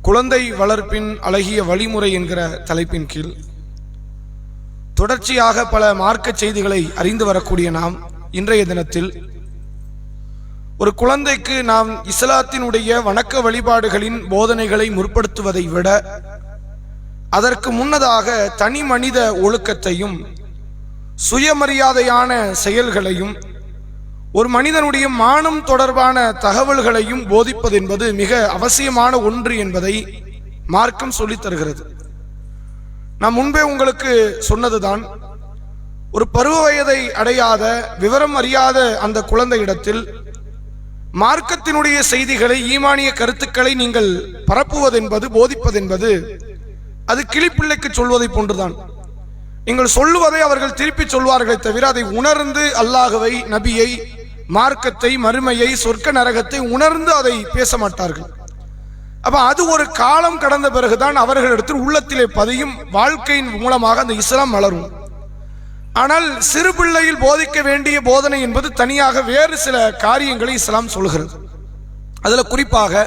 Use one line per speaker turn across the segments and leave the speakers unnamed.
குழந்தை வளர்ப்பின் அழகிய வழிமுறை என்கிற தலைப்பின் கீழ் தொடர்ச்சியாக பல மார்க்க செய்திகளை அறிந்து வரக்கூடிய நாம் இன்றைய தினத்தில் ஒரு குழந்தைக்கு நாம் இஸ்லாத்தினுடைய வணக்க வழிபாடுகளின் போதனைகளை முற்படுத்துவதை விட அதற்கு முன்னதாக தனி மனித ஒழுக்கத்தையும் சுயமரியாதையான செயல்களையும் ஒரு மனிதனுடைய மானம் தொடர்பான தகவல்களையும் போதிப்பது என்பது மிக அவசியமான ஒன்று என்பதை மார்க்கம் சொல்லித் தருகிறது. நான் முன்பே உங்களுக்கு சொன்னதுதான், ஒரு பருவ வயதை அடையாத விவரம் அறியாத அந்த குழந்தையிடத்தில் மார்க்கத்தினுடைய செய்திகளை ஈமானிய கருத்துக்களை நீங்கள் பரப்புவதென்பது போதிப்பதென்பது அது கிளிப்பிள்ளைக்கு சொல்வதை போன்றுதான். நீங்கள் சொல்லுவதை அவர்கள் திருப்பி சொல்வார்களே தவிர அதை உணர்ந்து அல்லாஹ்வை, நபியை, மார்க்கத்தை, மறுமையை, சொர்க்க நரகத்தை உணர்ந்து அதை பேச மாட்டார்கள். அப்ப அது ஒரு காலம் கடந்த பிறகுதான் அவர்களிடத்தில் உள்ளத்திலே பதியும், வாழ்க்கையின் மூலமாக அந்த இஸ்லாம் வளரும். ஆனால் சிறு பிள்ளையில் போதிக்க வேண்டிய போதனை என்பது தனியாக வேறு சில காரியங்களை இஸ்லாம் சொல்கிறது. அதுல குறிப்பாக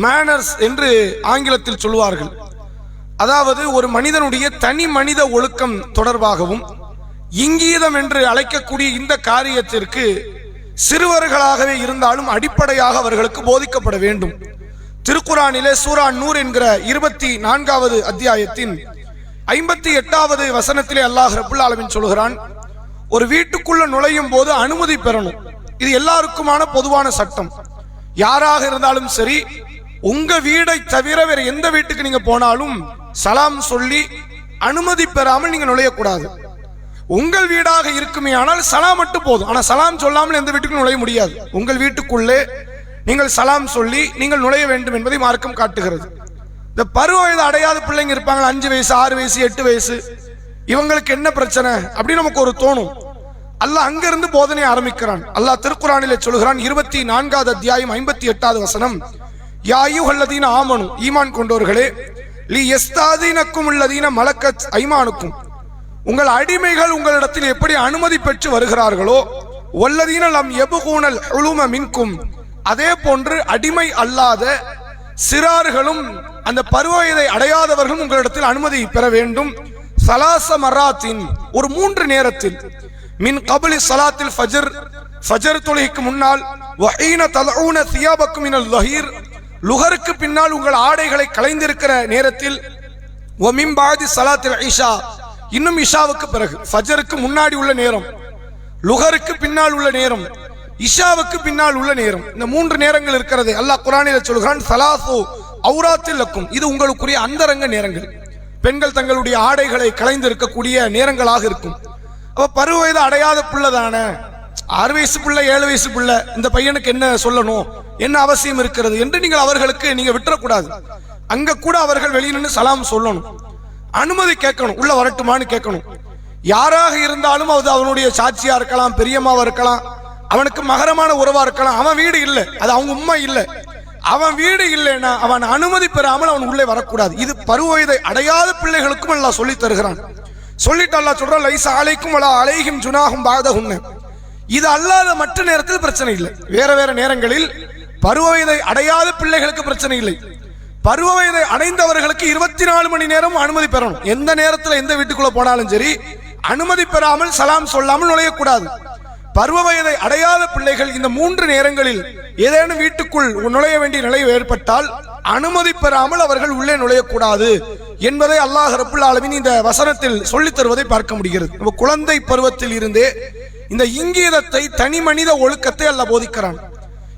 மேனர்ஸ் என்று ஆங்கிலத்தில் சொல்வார்கள். அதாவது ஒரு மனிதனுடைய தனி மனித ஒழுக்கம் தொடர்பாகவும் இங்கீதம் என்று அழைக்கக்கூடிய இந்த காரியத்திற்கு சிறுவர்களாகவே இருந்தாலும் அடிப்படையாக அவர்களுக்கு போதிக்கப்பட வேண்டும். திருக்குரானிலே சூரா நூர் என்கிற 24வது அத்தியாயத்தின் 58வது வசனத்திலே அல்லாஹ் ரப்புல் ஆலமீன் சொல்கிறான், ஒரு வீட்டுக்குள்ள நுழையும் போது அனுமதி பெறணும். இது எல்லாருக்குமான பொதுவான சட்டம். யாராக இருந்தாலும் சரி, உங்க வீடை தவிர வேற எந்த வீட்டுக்கு நீங்க போனாலும் சலாம் சொல்லி அனுமதி பெறாமல் நீங்க நுழையக்கூடாது. உங்கள் வீடாக இருக்குமே ஆனால் சலாம் மட்டும் போதும். ஆனா சலாம் சொல்லாமல் எந்த வீட்டுக்கும் நுழைய முடியாது. உங்கள் வீட்டுக்குள்ளே நீங்கள் சலாம் சொல்லி நீங்கள் நுழைய வேண்டும் என்பதை மார்க்கம் காட்டுகிறது. இந்த பருவ வயது அடையாத பிள்ளைங்க இருப்பாங்க, 5 வயசு 6 வயசு 8 வயசு, இவங்களுக்கு என்ன பிரச்சனை அப்படின்னு நமக்கு ஒரு தோணும். அல்லாஹ் அங்கிருந்து போதனை ஆரம்பிக்கிறான். அல்லாஹ் திருக்குரானிலே சொல்கிறான், 24வது அத்தியாயம் 58வது வசனம், யா அய்யுஹல்லதீன ஆமனு, ஈமான் கொண்டவர்களே, லி யஸ்தாதீனக்கும் அல்லதீன மலக்கத் ஐமானுக்கும், உங்கள் அடிமைகள் உங்களிடத்தில் எப்படி அனுமதி பெற்று வருகிறார்களோ, வல்லதீன லம் யபுகூனல் உலும மின்கும், அதே போன்று அடிமை அல்லாத சிறார்களும் அந்த பருவ வயதை அடையாதவர்களும் உங்களிடத்தில் அனுமதி பெற வேண்டும். சலாச மராத்தின், ஒரு 3 நேரத்தில், மின் கபலி சலாத்தில் ஃபஜர், ஃபஜர் தொழுகைக்கு முன்னால், வஹீன தலஊன தியாபக்கும் மினல் லஹீர், லுஹருக்கு பின்னால் உங்கள் ஆடைகளை களைந்திருக்கிற நேரத்தில், வமின் பாதி சலாத்தில் இஷா, இன்னும் இஷாவுக்கு பிறகு, ஃபஜருக்கு முன்னாடி உள்ள நேரம், லுஹருக்கு பின்னால் உள்ள நேரம், இஷாவுக்கு பின்னால் உள்ள நேரம், இந்த 3 நேரங்கள் இருக்கிறது. அல்லாஹ் குர்ஆனில் சொல்கிறான், ஸலாத்து அவுராத்தில் லக்கும், இது உங்களுக்குரிய அந்தரங்க நேரங்கள், பெண்கள் தங்களுடைய ஆடைகளை களைந்து இருக்கக்கூடிய நேரங்களாக இருக்கும். அப்ப பருவ வயது அடையாத பிள்ளை தானே, 6 வயசு பிள்ளை 7 வயசு பிள்ளை, இந்த பையனுக்கு என்ன சொல்லணும், என்ன அவசியம் இருக்கிறது என்று நீங்கள் அவர்களுக்கு நீங்க விட்டுறக்கூடாது. அங்க கூட அவர்கள் வெளியே நின்று சலாம் சொல்லணும், அனுமதி கேட்கணும், உள்ள வரட்டுமான்னு கேட்கணும். யாராக இருந்தாலும் அது அவனுடைய சாட்சியா இருக்கலாம், பெரியம்மாவா இருக்கலாம், அவனுக்கு மகரமான உறவா இருக்கலாம். அவன் வீடு இல்லை, அது அவங்க உம்மா இல்லை, அவன் வீடு இல்லைன்னா அவன் அனுமதி பெறாமல் அவன் உள்ளே வரக்கூடாது. இது பருவ வயதை அடையாத பிள்ளைகளுக்கும் அல்லாஹ் சொல்லி தருகிறான். சொல்லிட்டு அல்லாஹ் சொல்றான், லைஸா அலைக்கும் வலா அலைஹிம் ஜுனாஹும் பாதஹுன்ன, இது அல்லாத மற்ற நேரத்தில் பிரச்சனை இல்லை. வேற வேற நேரங்களில் பருவ வயதை அடையாத பிள்ளைகளுக்கு பிரச்சனை இல்லை. பருவ வயதை அடைந்தவர்களுக்கு 24 மணி நேரம் அனுமதி பெறணும். எந்த நேரத்தில் எந்த வீட்டுக்குள்ள போனாலும் சரி, அனுமதி பெறாமல் சலாம் சொல்லாமல் நுழையக்கூடாது. பருவ வயதை அடையாத பிள்ளைகள் இந்த 3 நேரங்களில் ஏதேனும் வீட்டுக்குள் நுழைய வேண்டிய நிலை ஏற்பட்டால் அனுமதி பெறாமல் அவர்கள் உள்ளே நுழையக்கூடாது என்பதை அல்லாஹ் ரப்புல் ஆலமீன் இந்த வசனத்தில் சொல்லித் தருவதை பார்க்க முடிகிறது. குழந்தை பருவத்தில் இருந்தே இந்த இங்கீதத்தை, தனி மனித ஒழுக்கத்தை அல்லாஹ் போதிக்கிறான்.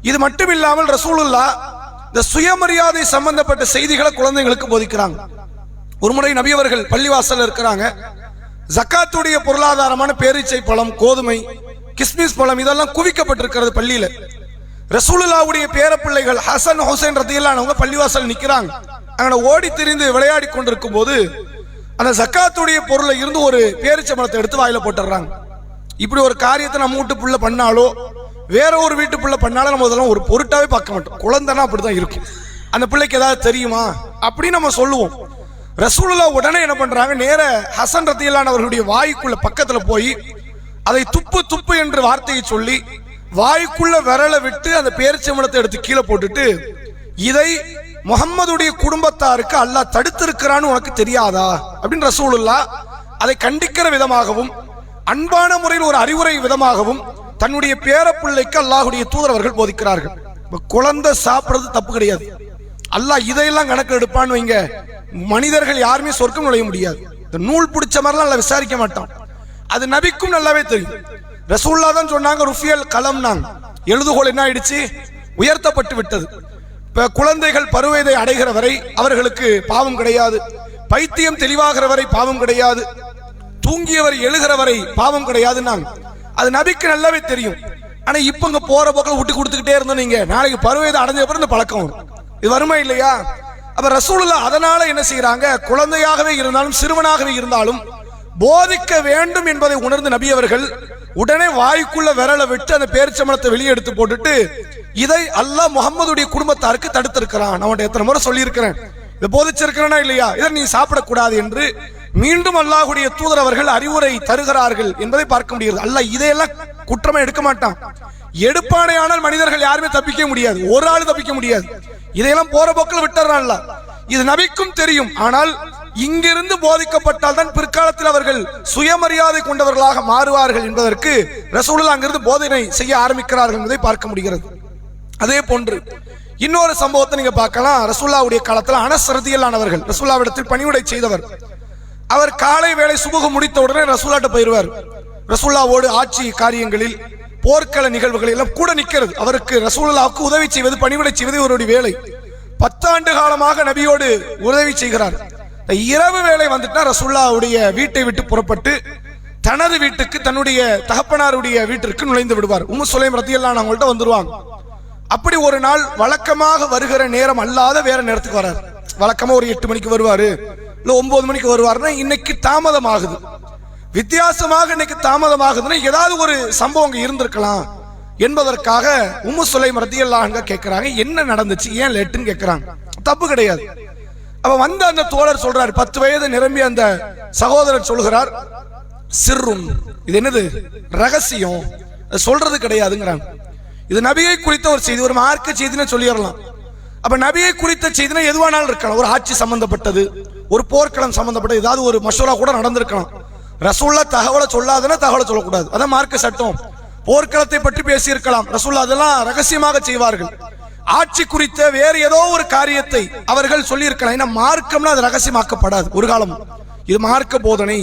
இது மட்டுமில்லாமல் ரசூலுல்லாஹ் இந்த சுயமரியாதை சம்பந்தப்பட்ட செய்திகளை குழந்தைகளுக்கு போதிக்கிறாங்க. ஒரு முறை நபி அவர்கள் பள்ளிவாசல் இருக்கிறாங்க, ஜக்காத்துடைய பொருளாதாரமான பேரீச்சை பழம், கோதுமை, கிஸ்மிஸ் பழம் இதெல்லாம் குவிக்கப்பட்டிருக்கிறது பள்ளியில. ரசூலுல்லாஹ்வுடைய பேரப்பிள்ளைகள் ஹசன் ஹுசைன் ரதியல்லாஹு அன்ஹு பள்ளிவாசல் நிக்கிறாங்க. அங்க ஓடி திரிந்து விளையாடி கொண்டிருக்கும் போது அந்த ஜக்காத்துடைய பொருளை இருந்து ஒரு பேரீச்சை பழத்தை எடுத்து வாயில போட்டுறாங்க. இப்படி ஒரு காரியத்தை நம்ம வீட்டு புள்ள பண்ணாலோ வேற ஒரு வீட்டு புள்ள பண்ணாலும் நம்ம அதெல்லாம் ஒரு பொருட்டாவே பார்க்க மாட்டோம். குழந்தைனா அப்படிதான் இருக்கும். அந்த பிள்ளைக்கு ஏதாவது தெரியுமா அப்படின்னு நம்ம சொல்லுவோம். ரசூலுல்லாஹ் உடனே என்ன பண்றாங்க, நேர ஹசன் ரதியல்லாஹு அன்ஹு அவர்களுடைய வாய்க்குள்ள பக்கத்துல போய் அதை துப்பு துப்பு என்று வார்த்தையை சொல்லி வாய்க்குள்ள விரலை விட்டு அந்த பேரிச்சம்பழத்தை எடுத்து கீழே போட்டுட்டு, இதை முஹம்மதுடைய குடும்பத்தாருக்கு அல்லாஹ் தடுத்திருக்கிறான்னு உனக்கு தெரியாதா அப்படின்னு ரசூலுல்லாஹ் அதை கண்டிக்கிற விதமாகவும் அன்பான முறையில் ஒரு அறிவுரை விதமாகவும் தன்னுடைய பேரப்பிள்ளைக்கு அல்லாஹ்வுடைய தூதர் அவர்கள் போதிக்கிறார்கள். குழந்தை சாப்பிடுறது தப்பு கிடையாது. அல்லாஹ் இதையெல்லாம் கணக்கு எடுப்பான்னு வைங்க, மனிதர்கள் யாருமே சொர்க்கம் நுழைய முடியாது. இந்த நூல் பிடிச்ச மாதிரிலாம் நல்லா விசாரிக்க மாட்டான். அது நபிக்கும் நல்லாவே தெரியும். ரசூலுல்லாஹ் தான் சொன்னாங்க, ருஃபியல் கலம், நாங்க எழுதுகோள் என்ன ஆயிடுச்சு, உயர்த்தப்பட்டு விட்டது. இப்ப குழந்தைகள் பருவத்தை அடைகிற வரை அவர்களுக்கு பாவம் கிடையாது, பைத்தியம் தெளிவாகிற வரை பாவம் கிடையாது, தூங்கியவர் எழுகிற வரை பாவம் கிடையாதுன்னாங்க. அது நபிக்கு நல்லாவே தெரியும். ஆனா இப்ப இங்க போற போக்கில் விட்டு கொடுத்துக்கிட்டே இருந்தோம், நீங்க நாளைக்கு பருவத்தை அடைஞ்ச அப்புறம் இந்த பழக்கம் வரும். இது வருமா இல்லையா? அப்ப ரசூலுல்லாஹ் அதனால என்ன செய்யறாங்க, குழந்தையாகவே இருந்தாலும் சிறுவனாகவே இருந்தாலும் போதிக்க வேண்டும் என்பதை உணர்ந்து நபி அவர்கள் உடனே வாய்க்குள்ள விரலை விட்டு அந்த பேரிச்சம்பழத்தை வெளியே எடுத்து போட்டுட்டு, இதை அல்லாஹ் முஹம்மதுடைய குடும்பத்தாருக்கு தடுத்திருக்கிறான். நான் உன்கிட்ட எத்தனை முறை சொல்லி இருக்கிறேன், இதை போதிச்சிருக்கிறேனா இல்லையா, இதை நீ சாப்பிடக்கூடாது என்று மீண்டும் அல்லாஹ்வுடைய தூதர் அவர்கள் அறிவுரை தருகிறார்கள் என்பதை பார்க்க முடியாது. அல்லாஹ் இதையெல்லாம் குற்றமா எடுக்க மாட்டான். எடுப்பானே ஆனால் மனிதர்கள் யாருமே தப்பிக்க முடியாது, ஒரு ஆள் தப்பிக்க முடியாது. இதையெல்லாம் போற போக்கில் விட்டுறான்ல. இது நபிக்கும் தெரியும். ஆனால் இங்கிருந்து போதிக்கப்பட்டால் தான் பிற்காலத்தில் அவர்கள் சுயமரியாதை கொண்டவர்களாக மாறுவார்கள் என்பதற்கு ரசூலுல்லாஹ் அங்கிருந்து போதனை செய்ய ஆரம்பிக்கிறார்கள் என்பதை பார்க்க முடிகிறது. அதே போன்று இன்னொரு சம்பவத்தை நீங்க பார்க்கலாம். ரசூலுல்லாஹ்வுடைய காலத்தில் அனஸ் ரலியல்லாஹு அவர்கள் ரசூலுல்லாஹ்விடத்தில் பணிவிடை செய்தவர். அவர் காலை வேளை சுபஹ் முடித்த உடனே ரசூலுல்லாஹ்ட்ட போயிருவார். ரசூலுல்லாஹ்வோடு ஆட்சி காரியங்களில் போர்க்கள நிகழ்வுகள் எல்லாம் கூட நிற்கிறது. அவருக்கு ரசூலுல்லாஹ்வுக்கு உதவி செய்வது, பணிவிடை செய்வது இவருடைய வேலை. 10 ஆண்டு காலமாக நபியோடு உதவி செய்கிறார். இரவு வேளை வந்துட்டா ரசூலுல்லாஹ்வுடைய வீட்டை விட்டு புறப்பட்டு தனது வீட்டுக்கு, தன்னுடைய தகப்பனாருடைய வீட்டிற்கு நுழைந்து விடுவார். உம்மு சுலைம் ரலியல்லாஹு அன்ஹா அவங்கள்ட்ட வந்துருவாங்க. அப்படி ஒரு நாள் வழக்கமாக வருகிற நேரம் அல்லாத வேற நேரத்துக்கு வரார். வழக்கமா ஒரு 8 மணிக்கு வருவாரு, இல்ல 9 மணிக்கு வருவாருன்னா இன்னைக்கு தாமதமாகுது. வித்தியாசமாக இன்னைக்கு தாமதமாகுதுன்னா ஏதாவது ஒரு சம்பவம் இருந்திருக்கலாம் என்பதற்காக உம்மு சுலைம் ரலியல்லாஹு அன்ஹா கேட்கிறாங்க, என்ன நடந்துச்சு, ஏன் லேட்டுன்னு கேட்கிறாங்க. தப்பு கிடையாது. அப்ப வந்த அந்த தோழர் சொல்றார், 10 வயது நிரம்பிய அந்த சகோதரர் சொல்கிறார், சிர்ரும், இது என்னது, ரகசியம், சொல்றது கிடையாதுங்கிறாங்க. இது நபியை குறித்த ஒரு செய்தி, ஒரு மார்க்க செய்தின்னு சொல்லிடலாம். அப்ப நபியை குறித்த செய்தினா எதுவானாலும் இருக்கலாம். ஒரு ஆட்சி சம்பந்தப்பட்டது, ஒரு போர்க்களம் சம்பந்தப்பட்டது, ஏதாவது ஒரு மசூரா கூட நடந்திருக்கலாம். ரசூலுல்லாஹ் தகவலை சொல்லாதனா தகவலை சொல்லக்கூடாது, அதான் மார்க்க சட்டம். போர்க்களத்தை பற்றி பேசியிருக்கலாம், ரசூலுல்லாஹ் அதெல்லாம் ரகசியமாக செய்வார்கள். ஆட்சி குறித்த வேறு ஏதோ ஒரு காரியத்தை அவர்கள் சொல்லி இருக்கலாம். ஏன்னா மார்க்கம்னா அது ரகசியமாக்கப்படாது ஒரு காலம். இது மார்க்க போதனை,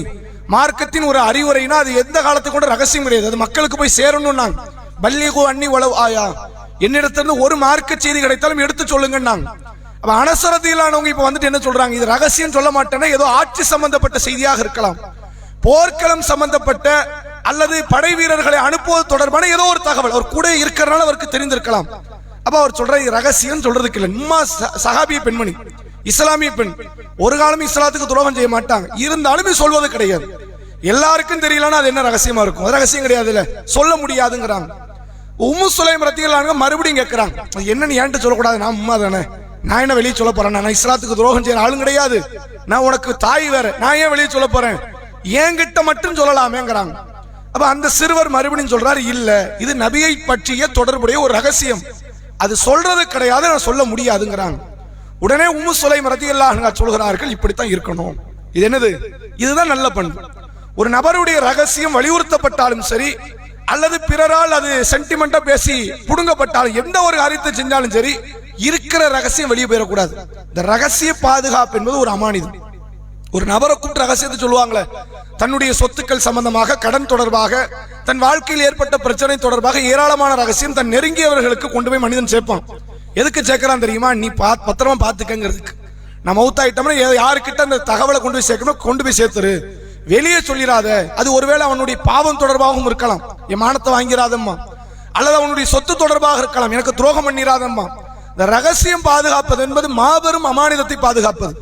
மார்க்கத்தின் ஒரு அறிவுரைனா அது எந்த காலத்துக்கு கூட ரகசியம் கிடையாது. அது மக்களுக்கு போய் சேரணும். நாங்க பல்லிகு அன்னி உளவு ஆயா, என்னிடத்திலிருந்து ஒரு மார்க்க செய்தி கிடைத்தாலும் எடுத்து சொல்லுங்க. அப்ப அனஸ் ரலியல்லாஹு அன்ஹு இப்ப வந்துட்டு என்ன சொல்றாங்க, இது ரகசியம் சொல்ல மாட்டேன்னா ஏதோ ஆட்சி சம்பந்தப்பட்ட செய்தியாக இருக்கலாம், போர்க்களம் சம்பந்தப்பட்ட அல்லது படை வீரர்களை அனுப்புவது தொடர்பான ஏதோ ஒரு தகவல் அவர் கூட இருக்கிறனால அவருக்கு தெரிந்திருக்கலாம். அப்ப அவர் சொல்ற ரகசியம் சொல்றதுக்கு இல்லை. உம்மா சஹாபிய பெண்மணி, இஸ்லாமிய பெண், ஒரு காலம் இஸ்லாத்துக்கு துரோகம் செய்ய மாட்டாங்க, இருந்தாலும் சொல்வது கிடையாது. எல்லாருக்கும் தெரியலன்னா அது என்ன ரகசியமா இருக்கும், அது ரகசியம் கிடையாது, இல்ல சொல்ல முடியாதுங்கிறாங்க. உம்மு சுலைம் ரலியல்லாஹு அன்ஹா மறுபடியும் கேட்கிறாங்க, என்ன நீ ஏன்ட்டு சொல்லக்கூடாது, நான் உம்மா தானே, நான் என்ன வெளியே சொல்ல போறேன், நான் இஸ்லாத்துக்கு துரோகம் செய்யற ஆளும் கிடையாது, நான் உனக்கு தாய் வேற, நான் ஏன் வெளியே சொல்ல போறேன், என்கிட்ட மட்டும் சொல்லலாமேங்கிறாங்க. அப்ப அந்த சிறுவர் மறுபடியும் சொல்றாரு, இல்ல இது நபியை பற்றிய தொடர்புடைய ஒரு ரகசியம், அது சொல்றது கிடையாது, நான் சொல்ல முடியாதுங்கிறாங்க. உடனே உம்மு சுலைம் ரலியல்லாஹு அன்ஹா சொல்கிறார்கள், இப்படித்தான் இருக்கணும். இது என்னது, இதுதான் நல்ல பண்பு. ஒரு நபருடைய ரகசியம் வலியுறுத்தப்பட்டாலும் சரி, அல்லது பிறரால் அது சென்டிமெண்டா பேசி புடுங்கப்பட்டாலும், எந்த ஒரு காரியத்தை செஞ்சாலும் சரி, இருக்கிற ரகசியம் வெளியே போயிடக்கூடாது. இந்த ரகசிய பாதுகாப்பு என்பது ஒரு அமானிதம். ஒரு நபரை கூப்பிட்டு ரகசியத்தை சொல்லுவாங்களே, தன்னுடைய சொத்துக்கள் சம்பந்தமாக, கடன் தொடர்பாக, தன் வாழ்க்கையில் ஏற்பட்ட பிரச்சனை தொடர்பாக ஏராளமான ரகசியம் தன் நெருங்கியவர்களுக்கு கொண்டு போய் மனிதன் சேர்ப்பான். எதுக்கு சேர்க்கிறான் தெரியுமா, நீ பத்திரமா பாத்துக்கங்கிறதுக்கு. நம்ம மௌத்தாயிட்டோம்னா யாருக்கிட்ட அந்த தகவலை கொண்டு போய் சேர்க்கணும், கொண்டு போய் சேர்த்துரு, வெளியே சொல்லிடாத. அது ஒருவேளை அவனுடைய பாவம் தொடர்பாகவும் இருக்கலாம், என் மானத்தை வாங்கிறாதம்மா, அல்லது அவனுடைய சொத்து தொடர்பாக இருக்கலாம், எனக்கு துரோகம் பண்ணிராதம்மா. இந்த ரகசியம் பாதுகாப்பது என்பது மாபெரும் அமானிதத்தை பாதுகாப்பது.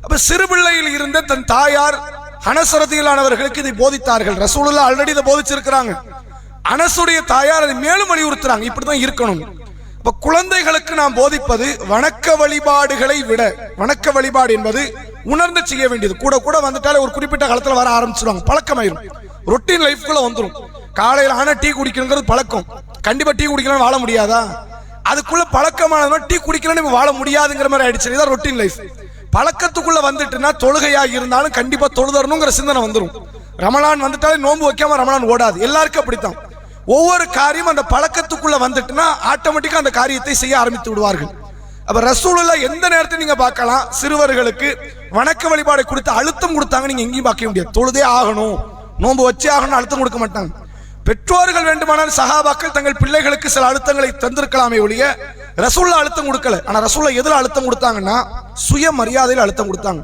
அப்ப சிறு பிள்ளையில் இருந்த தன் தாயார் அனஸ் ரலியல்லாஹு அவர்களுக்கு இதை போதித்தார்கள். ரசூலுல்லாஹ் ஆல்ரெடி இதை போதிச்சிருக்கிறாங்க. அனசுடைய தாயார் அதை மேலும் வலியுறுத்துறாங்க, இப்படிதான் இருக்கணும். இப்ப குழந்தைகளுக்கு நாம் போதிப்பது வணக்க வழிபாடுகளை விட, வணக்க வழிபாடு என்பது உணர்ந்து செய்ய வேண்டியது. கூட கூட வந்துட்டாலே ஒரு குறிப்பிட்ட காலத்துல வர ஆரம்பிச்சிருவாங்க, பழக்கமாயிரும், ரொட்டீன் லைஃப்குள்ள வந்துடும். காலையில் ஆனா டீ குடிக்கணுங்கிறது பழக்கம், கண்டிப்பா டீ குடிக்கலாம் வாழ முடியாதா, அதுக்குள்ள பழக்கமான டீ குடிக்கலன்னு வாழ முடியாதுங்கிற மாதிரி ஆயிடுச்சு. இதான் ரொட்டீன் லைஃப். பழக்கத்துக்குள்ள வந்துட்டுனா தொழுகையாக இருந்தாலும் கண்டிப்பா தொழுதரணுங்கிற சிந்தனை வந்துடும். ரமலான் வந்துட்டாலே நோன்பு வைக்காம ரமலான் ஓடாது. எல்லாருக்கும் அப்படித்தான். ஒவ்வொரு காரியம் அந்த பழக்கத்துக்குள்ள வந்துட்டுனா ஆட்டோமேட்டிக்கா அந்த காரியத்தை செய்ய ஆரம்பித்து விடுவார்கள். அப்ப ரசூலுல்லாஹ் எந்த நேரத்தில் நீங்க பார்க்கலாம், சிறுவர்களுக்கு வணக்க வழிபாடை கொடுத்து அழுத்தம் கொடுத்தாங்க நீங்க எங்கேயும் பார்க்க முடியாது. தொழுதே ஆகணும், நோன்பு வச்சே ஆகணும் அழுத்தம் கொடுக்க மாட்டாங்க. பெற்றோர்கள் வேண்டுமானால் சஹாபாக்கள் தங்கள் பிள்ளைகளுக்கு சில அழுத்தங்களை தந்திருக்கலாமே ஒழிய ரசூலுல்லாஹ் அழுத்தம் கொடுக்கல. ஆனா ரசூலுல்லாஹ் எதுல அழுத்தம் கொடுத்தாங்கன்னா சுயமரியாதையில் அழுத்தம் கொடுத்தாங்க,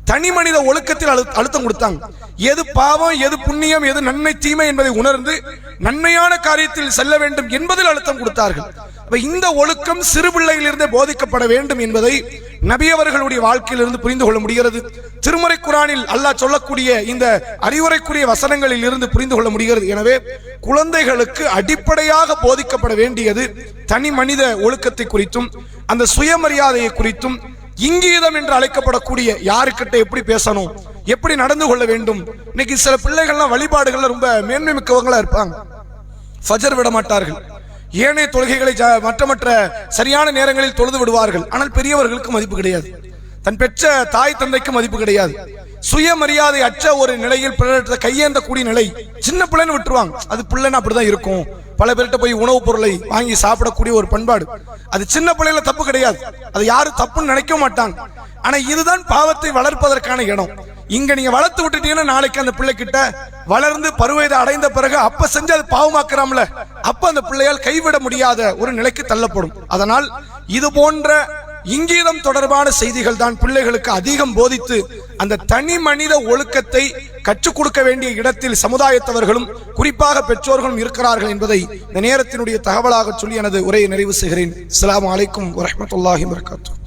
தனி மனித ஒழுக்கத்தில் அழுத்தம் கொடுத்தாங்க. எது பாவம், எது புண்ணியம், எது நன்மை தீமை என்பதை உணர்ந்து நன்மையான காரியத்தில் செல்ல வேண்டும் என்பதில் அழுத்தம் கொடுத்தார்கள். இந்த ஒழுக்கம் சிறு பிள்ளையிலிருந்தே போதிக்கப்பட வேண்டும் என்பதை நபி அவர்களுடைய வாழ்க்கையிலிருந்து புரிந்து கொள்ள முடிகிறது. திருமறை குர்ஆனில் அல்லாஹ் சொல்லக்கூடிய இந்த அறிவுரைக்குரிய வசனங்களில் இருந்து புரிந்து கொள்ள முடிகிறது. எனவே குழந்தைகளுக்கு அடிப்படையாக போதிக்கப்பட வேண்டியது தனி மனித ஒழுக்கத்தை குறித்தும் அந்த சுயமரியாதையை குறித்தும், இங்கீதம் என்று அழைக்கப்படக்கூடிய யாருக்கிட்ட எப்படி பேசணும், எப்படி நடந்து கொள்ள வேண்டும். இன்னைக்கு சில பிள்ளைகள்லாம் வழிபாடுகள்ல ரொம்ப மேன்மை மிக்கவங்களா இருப்பாங்க. ஃபஜர் விட மாட்டார்கள், ஏனைய தொழுகைகளை மற்ற சரியான நேரங்களில் தொழுது விடுவார்கள். ஆனால் பெரியவர்களுக்கு மதிப்பு கிடையாது, தன் பெற்ற தாய் தந்தைக்கு மதிப்பு கிடையாது. சுயமரியாதை அற்ற ஒரு நிலையில் பிறரை கையேந்தக்கூடிய நிலை. சின்ன பிள்ளைன்னு விட்டுருவாங்க, அது பிள்ளைன்னு அப்படிதான் இருக்கும். பல பேர்கிட்ட போய் உணவுப் பொருளை வாங்கி சாப்பிடக்கூடிய ஒரு பண்பாடு, அது சின்ன பிள்ளைல தப்பு கிடையாது, அது யாரும் தப்புன்னு நினைக்க மாட்டாங்க. ஆனா இதுதான் பாவத்தை வளர்ப்பதற்கான இடம். இங்க நீங்க வளர்த்து விட்டுட்டீங்கன்னா நாளைக்கு அந்த பிள்ளை கிட்ட வளர்ந்து பருவத்தை அடைந்த பிறகு அப்ப செஞ்சு அது பாவமாக்குறாம்ல, அப்ப அந்த பிள்ளையால் கைவிட முடியாத ஒரு நிலைக்கு தள்ளப்படும். அதனால் இது போன்ற இங்கீதம் தொடர்பான செய்திகள் தான் பிள்ளைகளுக்கு அதிகம் போதித்து அந்த தனி மனித ஒழுக்கத்தை கற்றுக் கொடுக்க வேண்டிய இடத்தில் சமுதாயத்தவர்களும் குறிப்பாக பெற்றோர்களும் இருக்கிறார்கள் என்பதை இந்த நேரத்தினுடைய தகவலாக சொல்லி எனது உரையை நிறைவு செய்கிறேன். அஸ்ஸலாமு அலைக்கும் வரஹ்மத்துல்லாஹி வபரகாத்துஹு.